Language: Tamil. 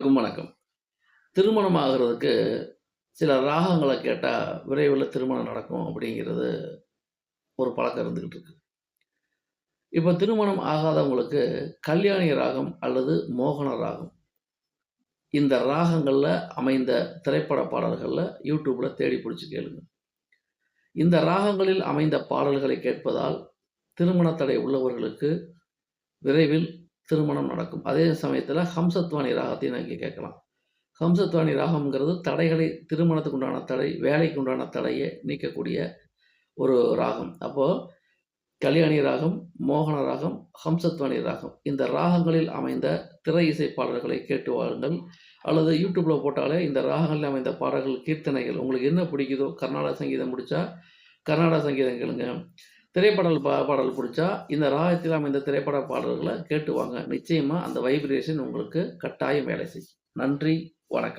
வணக்கம். திருமணம் ஆகுறதுக்கு சில ராகங்கள கேட்டா, விரைவில திருமணம் நடக்கும் அப்படிங்கிறது ஒரு பழக்கம் இருந்துகிட்டு இருக்கு. இப்ப திருமணம் ஆகாதவங்களுக்கு கல்யாணி ராகம் அல்லது மோகன ராகம். இந்த ராகங்கள்ல அமைந்த திரைப்பட பாடல்கள YouTubeல தேடி புடிச்சு கேளுங்க. இந்த ராகங்களில் அமைந்த பாடல்களை கேட்பதால், திருமண தடை உள்ளவர்களுக்கு விரைவில் திருமணம் நடக்கும். அதே சமயத்தில ஹம்சத்வானி ராகத்தையும் நீங்க கேட்கலாம். ஹம்சத்வானி ராகம்ங்கிறது தடைகளை திருமணத்துக்கு உண்டான தடை, வேலைக்கு உண்டான தடைய நீக்கக்கூடிய ஒரு ராகம். அப்போ கல்யாணி ராகம், மோகன ராகம், ஹம்சத்வானி ராகம். இந்த ராகங்களில் அமைந்த திரை இசை பாடல்களை கேட்டு வாருங்கள். அல்லது YouTubeல போட்டாலே இந்த ராகங்களில் அமைந்த பாடல்கள், கீர்த்தனைகள் உங்களுக்கு என்ன பிடிக்குதோ, கர்நாடக சங்கீதம் பிடிச்சா கர்நாடக சங்கீதம் கேளுங்க. திரைப்படல் பாடல் பிடிச்சா இந்த ராகத்தில் அமைந்த திரைப்பட பாடல்கள கேட்டு வாங்க. நிச்சயமா அந்த வைப்ரேஷன் உங்களுக்கு கட்டாயம் வேலை செய்யும். நன்றி, வணக்கம்.